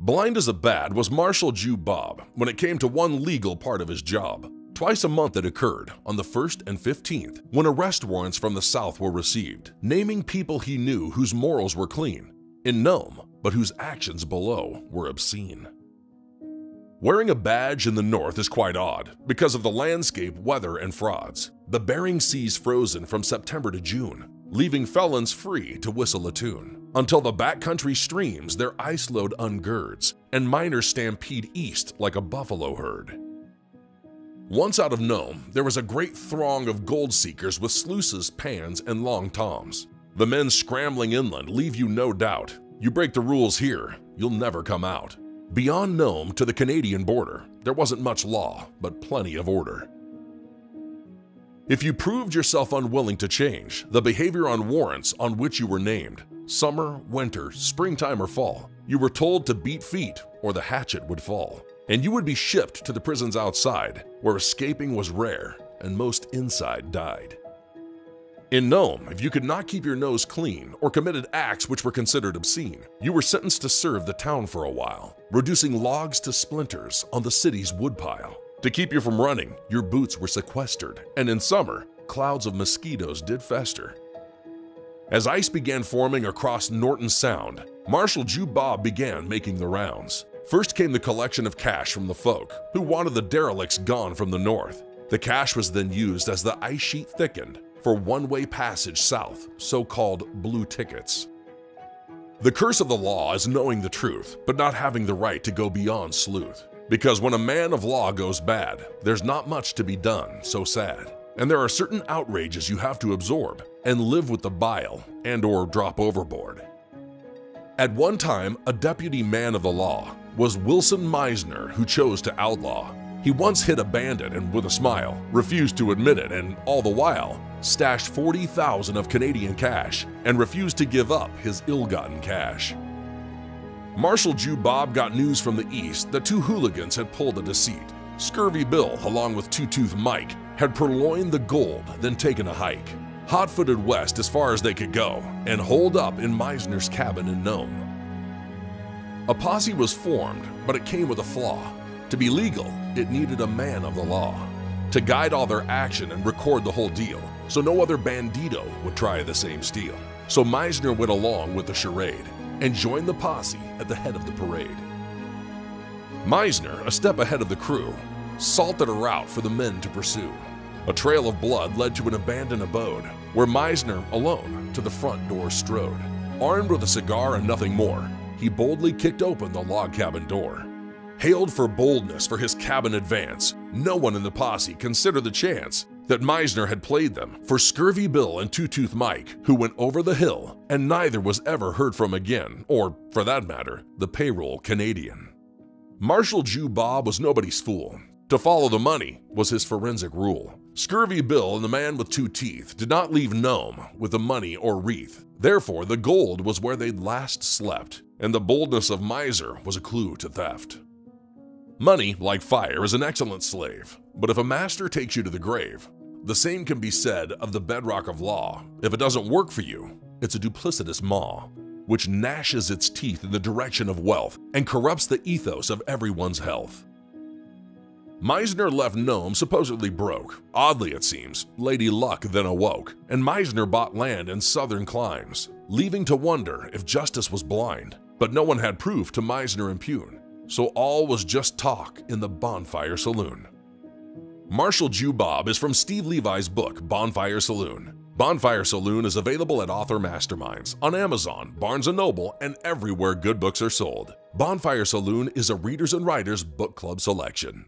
Blind as a bat was Marshal Jew Bob when it came to one legal part of his job. Twice a month it occurred, on the 1st and 15th, when arrest warrants from the South were received, naming people he knew whose morals were clean, in Nome, but whose actions below were obscene. Wearing a badge in the North is quite odd because of the landscape, weather, and frauds. The Bering Sea's frozen from September to June, leaving felons free to whistle a tune, until the backcountry streams their ice load ungirds, and miners stampede east like a buffalo herd. Once out of Nome, there was a great throng of gold seekers with sluices, pans, and long toms. The men scrambling inland leave you no doubt. You break the rules here, you'll never come out. Beyond Nome to the Canadian border, there wasn't much law, but plenty of order. If you proved yourself unwilling to change the behavior on warrants on which you were named, summer, winter, springtime, or fall, you were told to beat feet or the hatchet would fall, and you would be shipped to the prisons outside, where escaping was rare and most inside died. In Nome, if you could not keep your nose clean or committed acts which were considered obscene, you were sentenced to serve the town for a while, reducing logs to splinters on the city's woodpile. To keep you from running, your boots were sequestered, and in summer, clouds of mosquitoes did fester. As ice began forming across Norton Sound, Marshal Jew Bob began making the rounds. First came the collection of cash from the folk who wanted the derelicts gone from the north. The cash was then used as the ice sheet thickened for one-way passage south, so-called blue tickets. The curse of the law is knowing the truth, but not having the right to go beyond sleuth. Because when a man of law goes bad, there's not much to be done, so sad. And there are certain outrages you have to absorb and live with the bile and/or drop overboard. At one time, a deputy man of the law was Wilson Meisner, who chose to outlaw. He once hit a bandit and, with a smile, refused to admit it, and all the while, stashed 40,000 of Canadian cash and refused to give up his ill-gotten cash. Marshal Jew Bob got news from the east that two hooligans had pulled a deceit. Scurvy Bill, along with Two-Tooth Mike, had purloined the gold, then taken a hike, hot-footed west as far as they could go, and holed up in Meisner's cabin in Nome. A posse was formed, but it came with a flaw. To be legal, it needed a man of the law to guide all their action and record the whole deal, so no other bandito would try the same steal. So Meisner went along with the charade and joined the posse at the head of the parade. Meisner, a step ahead of the crew, salted a route for the men to pursue. A trail of blood led to an abandoned abode, where Meisner, alone, to the front door strode. Armed with a cigar and nothing more, he boldly kicked open the log cabin door. Hailed for boldness for his cabin advance, no one in the posse considered the chance that Meisner had played them for Scurvy Bill and Two-Tooth Mike, who went over the hill, and neither was ever heard from again, or, for that matter, the payroll Canadian. Marshal Jew Bob was nobody's fool. To follow the money was his forensic rule. Scurvy Bill and the man with two teeth did not leave Nome with the money or wreath. Therefore, the gold was where they'd last slept, and the boldness of Miser was a clue to theft. Money, like fire, is an excellent slave, but if a master takes you to the grave, the same can be said of the bedrock of law. If it doesn't work for you, it's a duplicitous maw, which gnashes its teeth in the direction of wealth and corrupts the ethos of everyone's health. Meisner left Nome supposedly broke. Oddly, it seems, Lady Luck then awoke, and Meisner bought land in southern climes, leaving to wonder if justice was blind. But no one had proof to Meisner impugn, so all was just talk in the Bonfire Saloon. Marshal Jew Bob is from Steve Levi's book, Bonfire Saloon. Bonfire Saloon is available at Author Masterminds, on Amazon, Barnes & Noble, and everywhere good books are sold. Bonfire Saloon is a Readers and Writers Book Club selection.